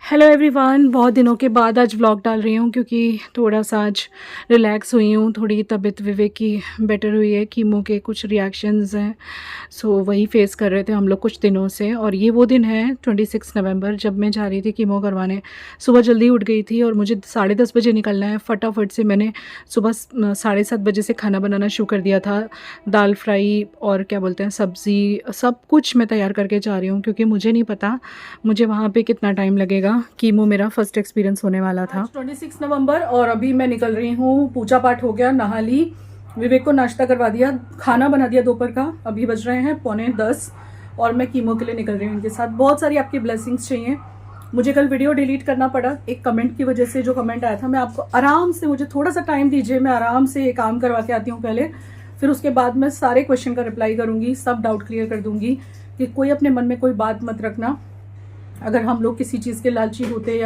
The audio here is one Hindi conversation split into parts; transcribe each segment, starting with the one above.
हेलो एवरीवन, बहुत दिनों के बाद आज व्लॉग डाल रही हूँ क्योंकि थोड़ा सा आज रिलैक्स हुई हूँ। थोड़ी तबीयत विवेक की बेटर हुई है। कीमो के कुछ रिएक्शंस हैं, सो वही फेस कर रहे थे हम लोग कुछ दिनों से। और ये वो दिन है 26 नवंबर जब मैं जा रही थी कीमो करवाने। सुबह जल्दी उठ गई थी और मुझे 10:30 बजे निकलना है। फटाफट से मैंने सुबह 7:30 बजे से खाना बनाना शुरू कर दिया था। दाल फ्राई और क्या बोलते हैं सब्ज़ी, सब कुछ मैं तैयार करके जा रही हूँ क्योंकि मुझे नहीं पता मुझे वहाँ पे कितना टाइम लगेगा। कीमो मेरा फर्स्ट एक्सपीरियंस होने वाला था। 26 नवंबर और अभी मैं निकल रही हूँ। पूजा पाठ हो गया, नहा ली, विवेक को नाश्ता करवा दिया, खाना बना दिया दोपहर का। अभी बज रहे हैं 9:45 और मैं कीमो के लिए निकल रही हूँ इनके साथ। बहुत सारी आपकी ब्लेसिंग्स चाहिए। मुझे कल वीडियो डिलीट करना पड़ा एक कमेंट की वजह से। जो कमेंट आया था, मैं आपको आराम से, मुझे थोड़ा सा टाइम दीजिए, मैं आराम से ये काम करवा के आती हूँ पहले, फिर उसके बाद मैं सारे क्वेश्चन का रिप्लाई करूँगी, सब डाउट क्लियर कर दूँगी कि कोई अपने मन में कोई बात मत रखना। अगर हम लोग किसी चीज़ के लालची होते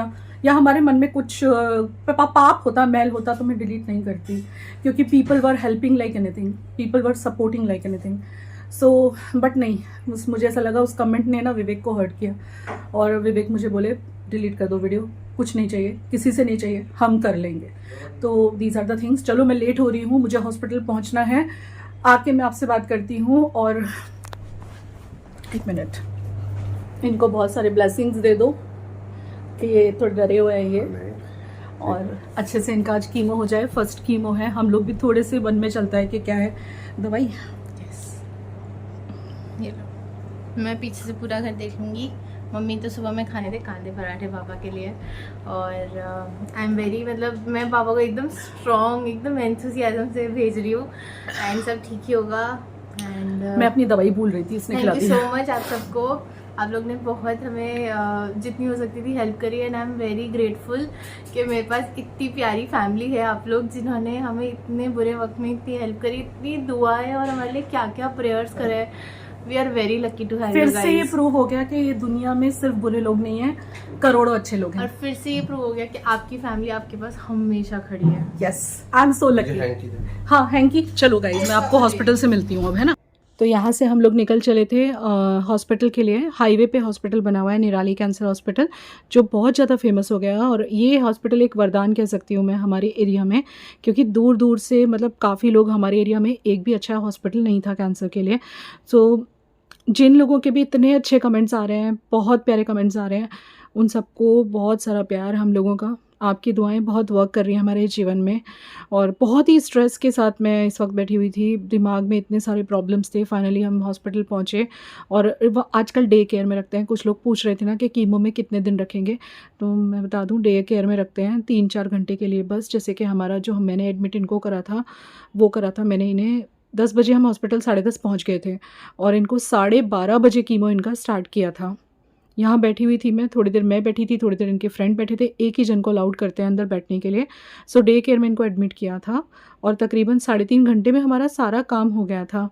या हमारे मन में कुछ पाप होता, मैल होता, तो मैं डिलीट नहीं करती क्योंकि people were helping like anything, people were supporting like anything. So but नहीं, मुझे ऐसा लगा उस कमेंट ने ना विवेक को हर्ट किया और विवेक मुझे बोले डिलीट कर दो वीडियो, कुछ नहीं चाहिए, किसी से नहीं चाहिए, हम कर लेंगे। तो दीज आर द थिंग्स। चलो मैं लेट हो रही हूँ, मुझे हॉस्पिटल पहुँचना है। आके मैं आपसे बात करती हूँ। और एक मिनट, इनको बहुत सारे ब्लेसिंग्स दे दो कि ये थोड़े डरे हुए हैं ये, और अच्छे से इनका आज कीमो हो जाए। फर्स्ट कीमो है, हम लोग भी थोड़े से मन में चलता है कि क्या है दवाई। ये लो, मैं पीछे से पूरा घर देख लूँगी। मम्मी तो सुबह में खाने थे कांदे पराठे पापा के लिए, और आई एम वेरी, मतलब मैं पापा को एकदम स्ट्रॉन्ग, एकदम एंथुसियाज्म से भेज रही हूँ एंड सब ठीक ही होगा। एंड मैं अपनी दवाई भूल रही थी, इसने खिला thank the. You so much आप सबको। आप लोग ने बहुत हमें जितनी हो सकती थी हेल्प करी, and I am very grateful कि मेरे पास इतनी प्यारी फैमिली है। आप लोग जिन्होंने हमें इतने बुरे वक्त में इतनी हेल्प करी, इतनी दुआएं और हमारे लिए क्या क्या प्रेयर्स करे। We are very lucky to have फिर यू से ये गाइस। प्रूव हो गया कि ये दुनिया में सिर्फ बुरे लोग नहीं हैं, करोड़ों अच्छे लोग और हैं। फिर से ये प्रूव हो गया कि आपकी फैमिली आपके पास हमेशा खड़ी है। Yes, I am so lucky. हाँ, हैंकी। चलो गाइज, मैं आपको हॉस्पिटल से मिलती हूँ अब, है ना। तो यहाँ से हम लोग निकल चले थे हॉस्पिटल के लिए। हाईवे पे हॉस्पिटल बना हुआ है, निराली कैंसर हॉस्पिटल, जो बहुत ज़्यादा फेमस हो गया है। और ये हॉस्पिटल एक वरदान कह सकती हूँ मैं हमारे एरिया में, क्योंकि दूर दूर से, मतलब काफ़ी लोग, हमारे एरिया में एक भी अच्छा हॉस्पिटल नहीं था कैंसर के लिए। सो जिन लोगों के भी इतने अच्छे कमेंट्स आ रहे हैं, बहुत प्यारे कमेंट्स आ रहे हैं, उन सबको बहुत सारा प्यार हम लोगों का। आपकी दुआएं बहुत वर्क कर रही हैं हमारे जीवन में। और बहुत ही स्ट्रेस के साथ मैं इस वक्त बैठी हुई थी, दिमाग में इतने सारे प्रॉब्लम्स थे। फाइनली हम हॉस्पिटल पहुँचे। और आजकल डे केयर में रखते हैं। कुछ लोग पूछ रहे थे ना कि कीमो में कितने दिन रखेंगे, तो मैं बता दूं डे केयर में रखते हैं 3-4 घंटे के लिए बस। जैसे कि हमारा जो मैंने एडमिट इनको करा था, वो करा था मैंने इन्हें 10 बजे, हम हॉस्पिटल 10:30 पहुँच गए थे और इनको 12:30 बजे कीमो इनका स्टार्ट किया था। यहाँ बैठी हुई थी मैं, थोड़ी देर मैं बैठी थी, थोड़ी देर इनके फ्रेंड बैठे थे। एक ही जन को अलाउड करते हैं अंदर बैठने के लिए। सो डे केयर में इनको एडमिट किया था और तकरीबन 3.5 घंटे में हमारा सारा काम हो गया था।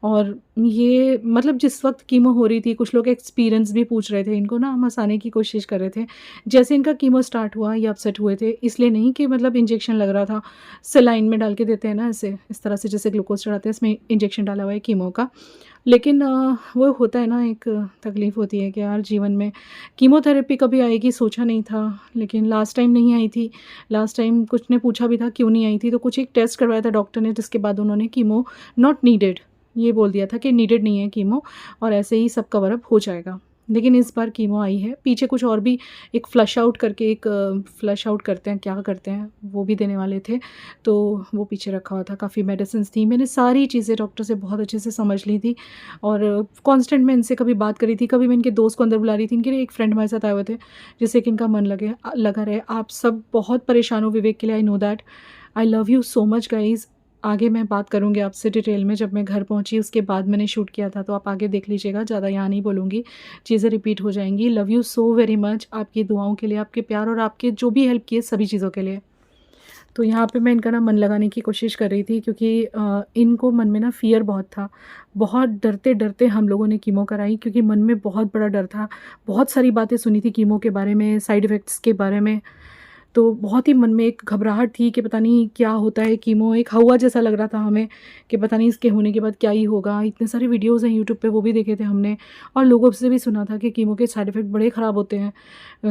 और ये मतलब जिस वक्त कीमो हो रही थी, कुछ लोग एक्सपीरियंस भी पूछ रहे थे, इनको ना हम हंसाने की कोशिश कर रहे थे। जैसे इनका कीमो स्टार्ट हुआ ये अपसेट हुए थे, इसलिए नहीं कि मतलब इंजेक्शन लग रहा था, सेलाइन में डाल के देते हैं ना ऐसे, इस तरह से जैसे ग्लूकोज चढ़ाते हैं, इसमें इंजेक्शन डाला हुआ है कीमो का। लेकिन वो होता है ना, एक तकलीफ़ होती है कि यार जीवन में कीमोथेरेपी कभी आएगी सोचा नहीं था, लेकिन लास्ट टाइम नहीं आई थी। लास्ट टाइम कुछ ने पूछा भी था क्यों नहीं आई थी, तो कुछ एक टेस्ट करवाया था डॉक्टर ने, जिसके बाद उन्होंने कीमो नॉट नीडेड ये बोल दिया था कि नीडेड नहीं है कीमो, और ऐसे ही सब कवर अप हो जाएगा। लेकिन इस बार कीमो आई है। पीछे कुछ और भी एक फ्लश आउट करके, एक फ्लश आउट करते हैं, क्या करते हैं, वो भी देने वाले थे, तो वो पीछे रखा हुआ था। काफ़ी मेडिसिन थी, मैंने सारी चीज़ें डॉक्टर से बहुत अच्छे से समझ ली थी। और कांस्टेंट मैं इनसे कभी बात करी थी, कभी मैं इनके दोस्त को अंदर बुला रही थी। इनके एक फ्रेंड हमारे साथ आए हुए थे, जिससे कि इनका मन लगा रहे। आप सब बहुत परेशान हो विवेक के लिए, I know that. I love you so much guys. आगे मैं बात करूँगी आपसे डिटेल में, जब मैं घर पहुँची उसके बाद मैंने शूट किया था, तो आप आगे देख लीजिएगा, ज़्यादा यहाँ नहीं बोलूँगी, चीज़ें रिपीट हो जाएंगी। Love you so very much, आपकी दुआओं के लिए, आपके प्यार और आपके जो भी हेल्प किए सभी चीज़ों के लिए। तो यहाँ पे मैं इनका ना मन लगाने की कोशिश कर रही थी, क्योंकि इनको मन में ना फ़ियर बहुत था। बहुत डरते डरते हम लोगों ने कीमो कराई, क्योंकि मन में बहुत बड़ा डर था। बहुत सारी बातें सुनी थी कीमो के बारे में, साइड इफ़ेक्ट्स के बारे में। तो बहुत ही मन में एक घबराहट थी कि पता नहीं क्या होता है कीमो, एक हवा जैसा लग रहा था हमें कि पता नहीं इसके होने के बाद क्या ही होगा। इतने सारे वीडियोज़ हैं यूट्यूब पे, वो भी देखे थे हमने और लोगों से भी सुना था कि कीमो के साइड इफ़ेक्ट बड़े ख़राब होते हैं,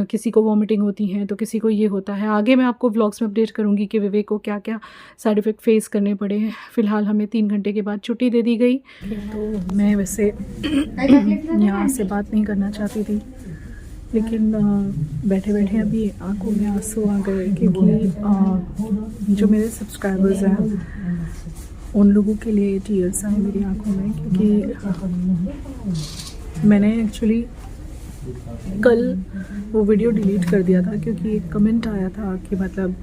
किसी को वॉमिटिंग होती हैं तो किसी को ये होता है। आगे मैं आपको व्लॉग्स में अपडेट करूँगी कि विवेक को क्या क्या साइड इफ़ेक्ट फेस करने पड़े। फ़िलहाल हमें 3 घंटे के बाद छुट्टी दे दी गई। तो मैं वैसे यहाँ से बात नहीं करना चाहती थी, लेकिन बैठे बैठे अभी आंखों में आंसू आ गए क्योंकि जो मेरे सब्सक्राइबर्स हैं उन लोगों के लिए टीयर्स आए मेरी आंखों में, क्योंकि मैंने एक्चुअली कल वो वीडियो डिलीट कर दिया था क्योंकि एक कमेंट आया था कि मतलब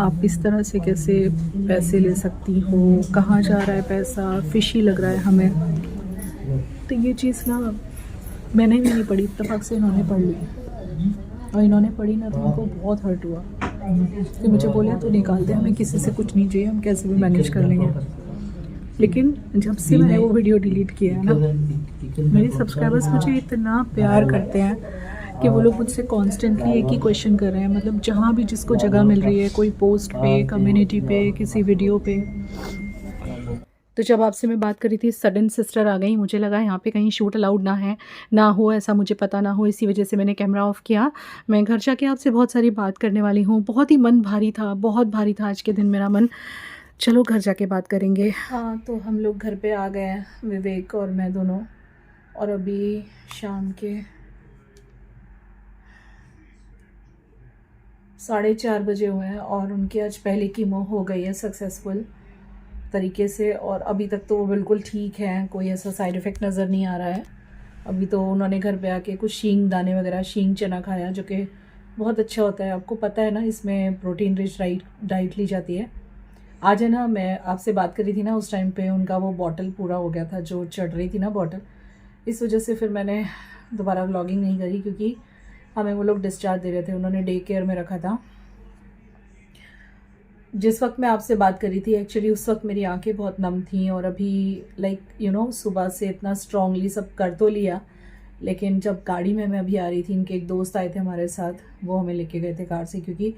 आप इस तरह से कैसे पैसे ले सकती हो, कहाँ जा रहा है पैसा, फिशी लग रहा है हमें। तो ये चीज़ ना मैंने भी नहीं पढ़ी, इत्तेफाक से इन्होंने पढ़ ली और इन्होंने पढ़ी ना तो उनको बहुत हर्ट हुआ कि मुझे बोले तो निकाल दे, हमें किसी से कुछ नहीं चाहिए, हम कैसे भी मैनेज कर लेंगे। लेकिन जब से मैंने वो वीडियो डिलीट किया है ना, मेरे सब्सक्राइबर्स मुझे इतना प्यार करते हैं कि वो लोग मुझसे कॉन्स्टेंटली एक ही क्वेश्चन कर रहे हैं, मतलब जहाँ भी जिसको जगह मिल रही है, कोई पोस्ट पे, कम्युनिटी पे, किसी वीडियो पे। तो जब आपसे मैं बात करी थी सडन सिस्टर आ गई, मुझे लगा यहाँ पे कहीं शूट अलाउड ना हो, ऐसा मुझे पता ना हो, इसी वजह से मैंने कैमरा ऑफ़ किया। मैं घर जाके आपसे बहुत सारी बात करने वाली हूँ। बहुत ही मन भारी था, बहुत भारी था आज के दिन मेरा मन। चलो घर जाके बात करेंगे। हाँ, तो हम लोग घर पे आ गए हैं, विवेक और मैं दोनों, और अभी शाम के 4:30 बजे हुए हैं और उनकी आज पहली कीमो हो गई है सक्सेसफुल तरीके से, और अभी तक तो वो बिल्कुल ठीक है, कोई ऐसा साइड इफ़ेक्ट नज़र नहीं आ रहा है। अभी तो उन्होंने घर पे आके कुछ शींग दाने वगैरह, शींग चना खाया जो कि बहुत अच्छा होता है। आपको पता है ना, इसमें प्रोटीन रिच डाइट ली जाती है। आज है ना, मैं आपसे बात करी थी ना, उस टाइम पे उनका वो बॉटल पूरा हो गया था, जो चढ़ रही थी ना बॉटल, इस वजह से फिर मैंने दोबारा व्लॉगिंग नहीं करी, क्योंकि हमें वो लोग डिस्चार्ज दे रहे थे, उन्होंने डे केयर में रखा था। जिस वक्त मैं आपसे बात करी थी एक्चुअली उस वक्त मेरी आंखें बहुत नम थी, और अभी लाइक सुबह से इतना स्ट्रांगली सब कर तो लिया, लेकिन जब गाड़ी में मैं अभी आ रही थी, इनके एक दोस्त आए थे हमारे साथ, वो हमें लेके गए थे कार से, क्योंकि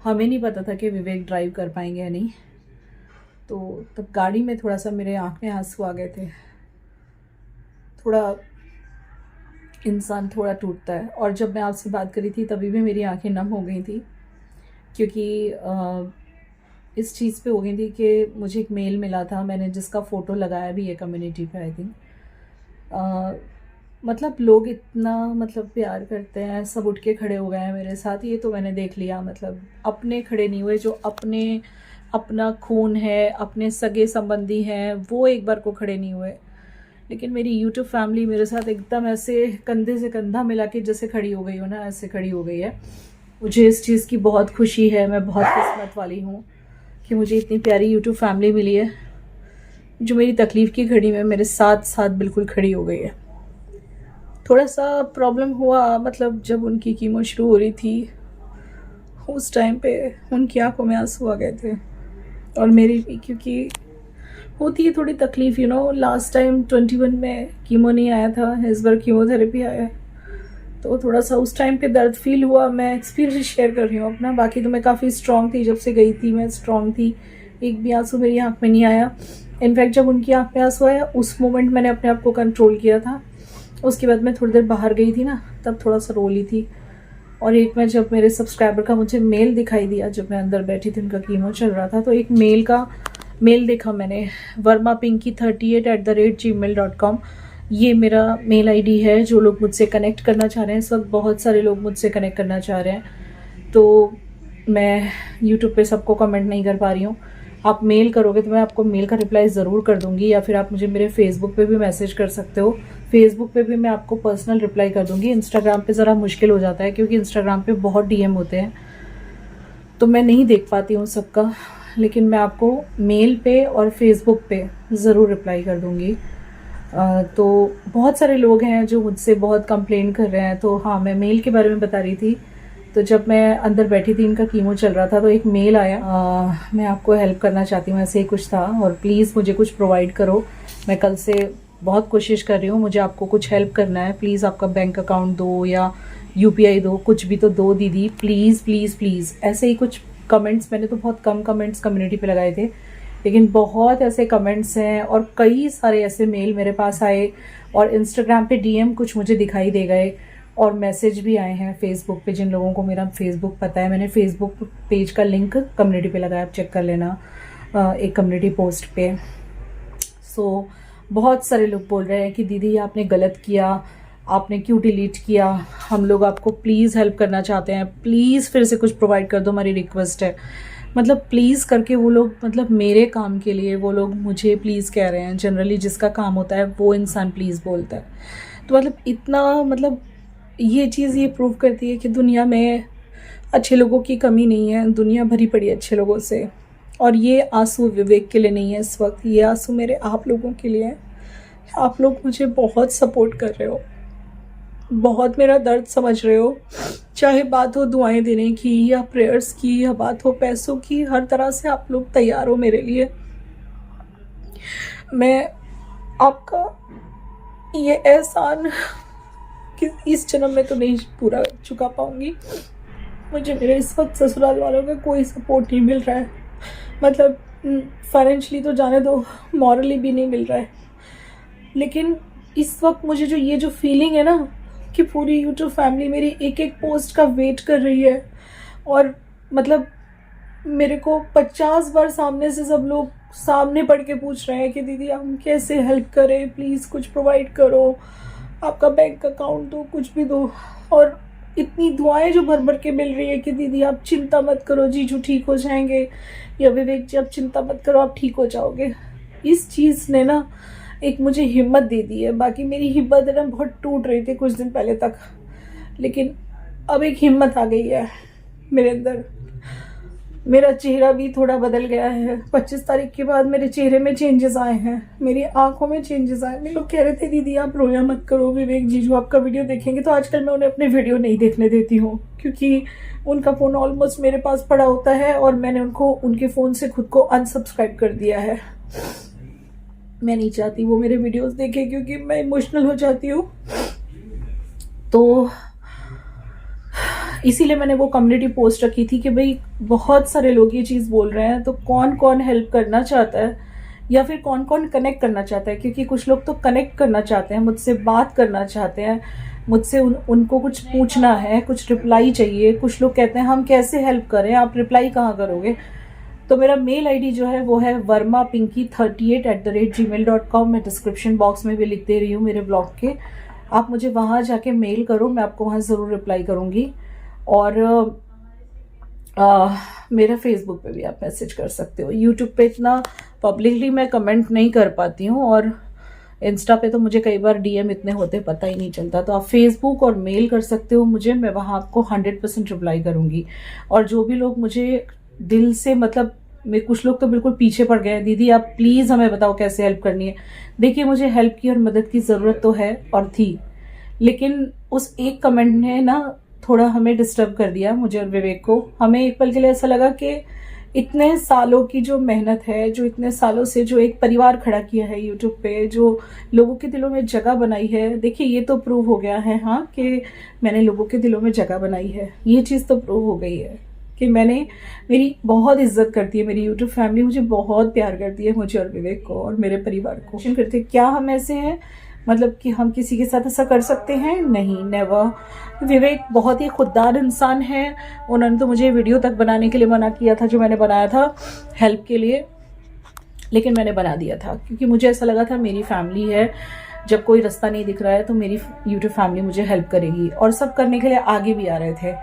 हमें नहीं पता था कि विवेक ड्राइव कर पाएंगे या नहीं। तो तब गाड़ी में थोड़ा सा मेरे आँख में आंसू आ गए थे। थोड़ा इंसान थोड़ा टूटता है, और जब मैं आपसे बात करी थी तभी भी मेरी आंखें नम हो गई थी, क्योंकि इस चीज़ पे हो गई थी कि मुझे एक मेल मिला था, मैंने जिसका फ़ोटो लगाया भी है कम्युनिटी पे, आई थिंक। मतलब लोग इतना मतलब प्यार करते हैं, सब उठ के खड़े हो गए हैं मेरे साथ, ये तो मैंने देख लिया। मतलब अपने खड़े नहीं हुए, जो अपना खून है, अपने सगे संबंधी हैं, वो एक बार को खड़े नहीं हुए, लेकिन मेरी यूट्यूब फैमिली मेरे साथ एकदम ऐसे कंधे से कंधा मिला के जैसे खड़ी हो गई हो ना, ऐसे खड़ी हो गई है। मुझे इस चीज़ की बहुत खुशी है, मैं बहुत किस्मत वाली हूँ कि मुझे इतनी प्यारी यूट्यूब फैमिली मिली है, जो मेरी तकलीफ़ की घड़ी में मेरे साथ साथ बिल्कुल खड़ी हो गई है। थोड़ा सा प्रॉब्लम हुआ, मतलब जब उनकी कीमो शुरू हो रही थी उस टाइम पे उनकी आंखों में आंसू आ गए थे, और मेरी भी, क्योंकि होती है थोड़ी तकलीफ़। लास्ट टाइम 21 में कीमो नहीं आया था, इस बार कीमोथेरेपी आया है, तो थोड़ा सा उस टाइम पे दर्द फील हुआ। मैं एक्सपीरियंस शेयर कर रही हूँ अपना, बाकी तो मैं काफ़ी स्ट्रॉन्ग थी, जब से गई थी मैं स्ट्रॉन्ग थी, एक भी आंसू मेरी आँख में नहीं आया। इनफैक्ट जब उनकी आँख में आंसू आया उस मोमेंट मैंने अपने आप को कंट्रोल किया था। उसके बाद मैं थोड़ी देर बाहर गई थी ना, तब थोड़ा सा रोली थी। और एक में जब मेरे सब्सक्राइबर का मुझे मेल दिखाई दिया, जब मैं अंदर बैठी थी, उनका कीमो चल रहा था, तो एक मेल देखा मैंने, vermapinky38@gmail.com। ये मेरा मेल आईडी है। जो लोग मुझसे कनेक्ट करना चाह रहे हैं, इस वक्त बहुत सारे लोग मुझसे कनेक्ट करना चाह रहे हैं, तो मैं यूट्यूब पे सबको कमेंट नहीं कर पा रही हूँ। आप मेल करोगे तो मैं आपको मेल का रिप्लाई ज़रूर कर दूँगी, या फिर आप मुझे मेरे फेसबुक पे भी मैसेज कर सकते हो। फेसबुक पे भी मैं आपको पर्सनल रिप्लाई कर दूँगी। इंस्टाग्राम पे ज़रा मुश्किल हो जाता है, क्योंकि इंस्टाग्राम पे बहुत डीएम होते हैं, तो मैं नहीं देख पाती हूँ सबका, लेकिन मैं आपको मेल पे और फेसबुक पे ज़रूर रिप्लाई कर दूँगी। तो बहुत सारे लोग हैं जो मुझसे बहुत कंप्लेन कर रहे हैं। तो हाँ, मैं मेल के बारे में बता रही थी। तो जब मैं अंदर बैठी थी, इनका कीमो चल रहा था, तो एक मेल आया, मैं आपको हेल्प करना चाहती हूँ, ऐसे ही कुछ था, और प्लीज़ मुझे कुछ प्रोवाइड करो। मैं कल से बहुत कोशिश कर रही हूँ, मुझे आपको कुछ हेल्प करना है, प्लीज़ आपका बैंक अकाउंट दो, या UPI दो, कुछ भी तो दो दीदी, प्लीज़ प्लीज़ प्लीज़। ऐसे ही कुछ कमेंट्स, मैंने तो बहुत कम कमेंट्स कम्युनिटी पे लगाए थे, लेकिन बहुत ऐसे कमेंट्स हैं और कई सारे ऐसे मेल मेरे पास आए और इंस्टाग्राम पे DM कुछ मुझे दिखाई दे गए और मैसेज भी आए हैं फेसबुक पे। जिन लोगों को मेरा फेसबुक पता है, मैंने फेसबुक पेज का लिंक कम्युनिटी पे लगाया, आप चेक कर लेना एक कम्युनिटी पोस्ट पे। सो बहुत सारे लोग बोल रहे हैं कि दीदी आपने गलत किया, आपने क्यों डिलीट किया, हम लोग आपको प्लीज़ हेल्प करना चाहते हैं, प्लीज़ फिर से कुछ प्रोवाइड कर दो, हमारी रिक्वेस्ट है। मतलब प्लीज़ करके वो लोग, मतलब मेरे काम के लिए वो लोग मुझे प्लीज़ कह रहे हैं। जनरली जिसका काम होता है वो इंसान प्लीज़ बोलता है। तो मतलब इतना, मतलब ये चीज़ ये प्रूव करती है कि दुनिया में अच्छे लोगों की कमी नहीं है, दुनिया भरी पड़ी है अच्छे लोगों से। और ये आंसू विवेक के लिए नहीं है इस वक्त, ये आंसू मेरे आप लोगों के लिए है। आप लोग मुझे बहुत सपोर्ट कर रहे हो, बहुत मेरा दर्द समझ रहे हो, चाहे बात हो दुआएं देने की या प्रेयर्स की या बात हो पैसों की, हर तरह से आप लोग तैयार हो मेरे लिए। मैं आपका ये एहसान कि इस जन्म में तो नहीं पूरा चुका पाऊंगी। मुझे मेरे इस वक्त ससुराल वालों का कोई सपोर्ट नहीं मिल रहा है, मतलब फाइनेंशियली तो जाने दो, मॉरली भी नहीं मिल रहा है। लेकिन इस वक्त मुझे जो ये जो फीलिंग है ना कि पूरी यूट्यूब फैमिली मेरी एक एक पोस्ट का वेट कर रही है और मतलब मेरे को 50 बार सामने से सब लोग सामने पढ़ के पूछ रहे हैं कि दीदी हम कैसे हेल्प करें, प्लीज़ कुछ प्रोवाइड करो, आपका बैंक अकाउंट दो, कुछ भी दो। और इतनी दुआएं जो भर भर के मिल रही है कि दीदी आप चिंता मत करो, जीजू ठीक हो जाएंगे, या विवेक जी आप चिंता मत करो, आप ठीक हो जाओगे। इस चीज़ ने ना एक मुझे हिम्मत दे दी है। बाकी मेरी हिम्मत है ना बहुत टूट रही थी कुछ दिन पहले तक, लेकिन अब एक हिम्मत आ गई है मेरे अंदर। मेरा चेहरा भी थोड़ा बदल गया है। 25 तारीख के बाद मेरे चेहरे में चेंजेस आए हैं, मेरी आंखों में चेंजेस आए। मेरे लोग कह रहे थे दीदी आप रोया मत करो, विवेक जीजू आपका वीडियो देखेंगे। तो आजकल मैं उन्हें अपने वीडियो नहीं देखने देती हूँ, क्योंकि उनका फ़ोन ऑलमोस्ट मेरे पास पड़ा होता है और मैंने उनको उनके फ़ोन से खुद को अनसब्सक्राइब कर दिया है। मैं नहीं चाहती वो मेरे वीडियोस देखें, क्योंकि मैं इमोशनल हो जाती हूँ। तो इसीलिए मैंने वो कम्युनिटी पोस्ट रखी थी कि भाई बहुत सारे लोग ये चीज़ बोल रहे हैं, तो कौन कौन हेल्प करना चाहता है या फिर कौन कौन कनेक्ट करना चाहता है। क्योंकि कुछ लोग तो कनेक्ट करना चाहते हैं, मुझसे बात करना चाहते हैं, मुझसे उनको कुछ पूछना है, कुछ रिप्लाई चाहिए। कुछ लोग कहते हैं हम कैसे हेल्प करें, आप रिप्लाई कहाँ करोगे। तो मेरा मेल ID जो है वो है vermapinky38@gmail.com। मैं डिस्क्रिप्शन बॉक्स में भी लिख दे रही हूँ मेरे ब्लॉग के, आप मुझे वहाँ जाके मेल करो, मैं आपको वहाँ ज़रूर रिप्लाई करूँगी। और मेरा फेसबुक पे भी आप मैसेज कर सकते हो। यूट्यूब पे इतना पब्लिकली मैं कमेंट नहीं कर पाती हूँ और इंस्टा पे तो मुझे कई बार DM इतने होते पता ही नहीं चलता। तो आप फेसबुक और मेल कर सकते हो मुझे, मैं वहाँ आपको 100% रिप्लाई करूँगी। और जो भी लोग मुझे दिल से, मतलब कुछ लोग तो बिल्कुल पीछे पड़ गए, दीदी आप प्लीज़ हमें बताओ कैसे हेल्प करनी है। देखिए मुझे हेल्प की और मदद की ज़रूरत तो है और थी, लेकिन उस एक कमेंट ने ना थोड़ा हमें डिस्टर्ब कर दिया, मुझे और विवेक को। हमें एक पल के लिए ऐसा लगा कि इतने सालों की जो मेहनत है, जो इतने सालों से जो एक परिवार खड़ा किया है यूट्यूब पे, जो लोगों के दिलों में जगह बनाई है, देखिए ये तो प्रूव हो गया है हाँ कि मैंने लोगों के दिलों में जगह बनाई है। ये चीज़ तो प्रूव हो गई है कि मेरी बहुत इज्जत करती है मेरी यूट्यूब फैमिली, मुझे बहुत प्यार करती है, मुझे और विवेक को और मेरे परिवार को। करते क्या हम ऐसे हैं, मतलब कि हम किसी के साथ ऐसा कर सकते हैं? नहीं, नेवर। विवेक बहुत ही खुददार इंसान है, उन्होंने तो मुझे वीडियो तक बनाने के लिए मना किया था जो मैंने बनाया था हेल्प के लिए, लेकिन मैंने बना दिया था क्योंकि मुझे ऐसा लगा था मेरी फैमिली है, जब कोई रास्ता नहीं दिख रहा है तो मेरी यूट्यूब फैमिली मुझे हेल्प करेगी। और सब करने के लिए आगे भी आ रहे थे,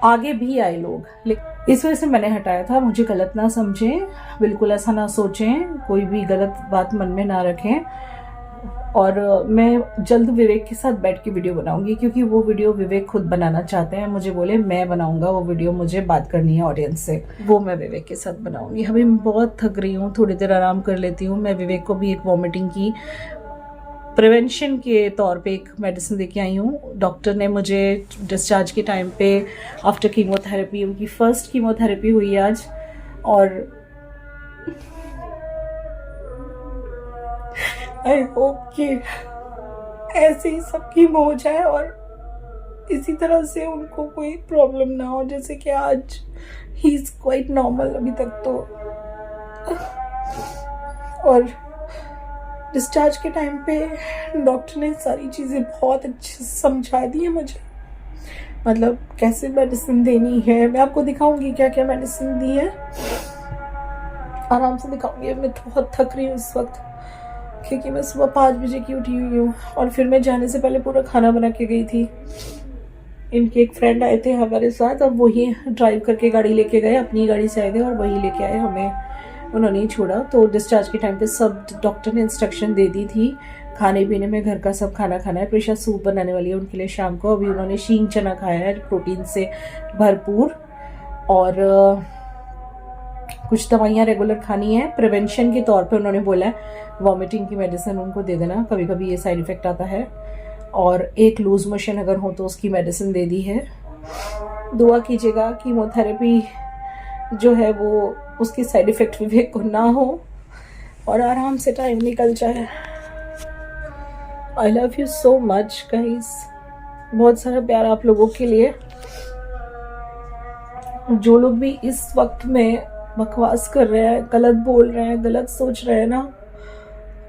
आगे भी आए लोग, लेकिन इस वजह से मैंने हटाया था। मुझे गलत ना समझें, बिल्कुल ऐसा ना सोचें, कोई भी गलत बात मन में ना रखें। और मैं जल्द विवेक के साथ बैठ के वीडियो बनाऊंगी, क्योंकि वो वीडियो विवेक खुद बनाना चाहते हैं। मुझे बोले मैं बनाऊंगा वो वीडियो, मुझे बात करनी है ऑडियंस से, वो मैं विवेक के साथ बनाऊंगी। अभी मैं बहुत थक रही हूँ, थोड़ी देर आराम कर लेती हूँ। मैं विवेक को भी एक वॉमिटिंग की प्रिवेंशन के तौर पे एक मेडिसिन देके आई हूँ। डॉक्टर ने मुझे डिस्चार्ज के टाइम पे आफ्टर कीमोथेरेपी, उनकी फर्स्ट कीमोथेरेपी हुई आज, और आई होप कि ऐसे ही सबकी हो जाए और इसी तरह से उनको कोई प्रॉब्लम ना हो, जैसे कि आज ही इज़ क्वाइट नॉर्मल अभी तक तो। और डिस्चार्ज के टाइम पे डॉक्टर ने सारी चीज़ें बहुत अच्छे से समझा दी है मुझे, मतलब कैसे मेडिसिन देनी है। मैं आपको दिखाऊंगी क्या क्या मेडिसिन दी है, आराम से दिखाऊंगी। मैं बहुत थक रही हूँ इस वक्त, क्योंकि मैं सुबह 5 बजे की उठी हुई हूँ और फिर मैं जाने से पहले पूरा खाना बना के गई थी। इनके एक फ्रेंड आए थे हमारे साथ और वही ड्राइव करके गाड़ी लेके गए, अपनी गाड़ी से आए थे और वही लेके आए हमें, उन्होंने ही छोड़ा। तो डिस्चार्ज के टाइम पे सब डॉक्टर ने इंस्ट्रक्शन दे दी थी, खाने पीने में घर का सब खाना खाना है। प्रेशा सूप बनाने वाली है उनके लिए शाम को, अभी उन्होंने शींग चना खाया है प्रोटीन से भरपूर, और कुछ दवाइयाँ रेगुलर खानी है। प्रिवेंशन के तौर पे उन्होंने बोला है वॉमिटिंग की मेडिसिन उनको दे देना, कभी कभी ये साइड इफ़ेक्ट आता है, और एक लूज मोशन अगर हो तो उसकी मेडिसिन दे दी है। दुआ कीजिएगा कीमोथेरेपी जो है वो उसकी साइड इफ़ेक्ट विवेक को ना हो और आराम से टाइम निकल जाए। I love you so much guys, बहुत सारा प्यार आप लोगों के लिए। जो लोग भी इस वक्त में बकवास कर रहे हैं, गलत बोल रहे हैं, गलत सोच रहे हैं ना,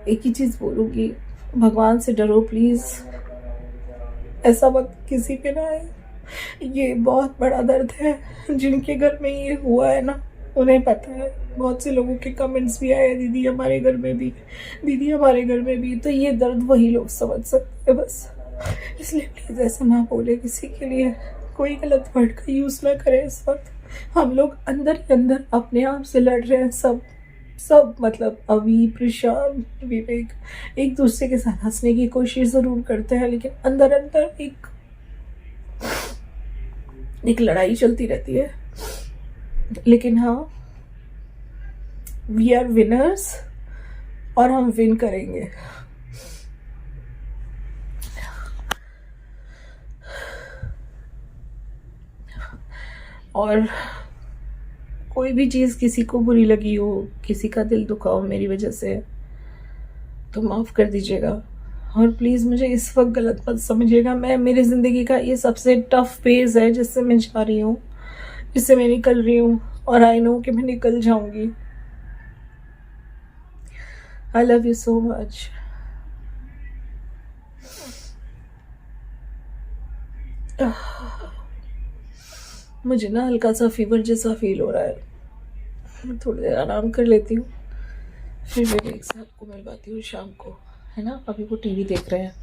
एक ही चीज़ बोलूँगी, भगवान से डरो प्लीज़। ऐसा वक्त किसी पे ना आए। ये बहुत बड़ा दर्द है, जिनके घर में ये हुआ है ना उन्हें पता है। बहुत से लोगों के कमेंट्स भी आए, दीदी हमारे घर में भी, दीदी हमारे घर में भी। तो ये दर्द वही लोग समझ सकते हैं बस, इसलिए प्लीज़ ऐसा ना बोले किसी के लिए, कोई गलत वर्ड का यूज़ ना करें। इस वक्त हम लोग अंदर ही अंदर अपने आप से लड़ रहे हैं सब मतलब अभी, प्रशांत, विवेक एक दूसरे के साथ हंसने की कोशिश ज़रूर करते हैं, लेकिन अंदर अंदर एक लड़ाई चलती रहती है। लेकिन हाँ, वी आर विनर्स और हम विन करेंगे। और कोई भी चीज़ किसी को बुरी लगी हो, किसी का दिल दुखा हो मेरी वजह से, तो माफ़ कर दीजिएगा। और प्लीज़ मुझे इस वक्त गलत मत समझिएगा। मेरी ज़िंदगी का ये सबसे टफ फेज़ है जिससे मैं जा रही हूँ, जिससे मैं निकल रही हूँ, और आई नो कि मैं निकल जाऊँगी। I love you so much. मुझे ना हल्का सा फीवर जैसा फील हो रहा है, मैं थोड़ी देर आराम कर लेती हूँ, फिर मेरे एक साथ को मिलवाती हूँ शाम को, है ना। अभी वो टीवी देख रहे हैं।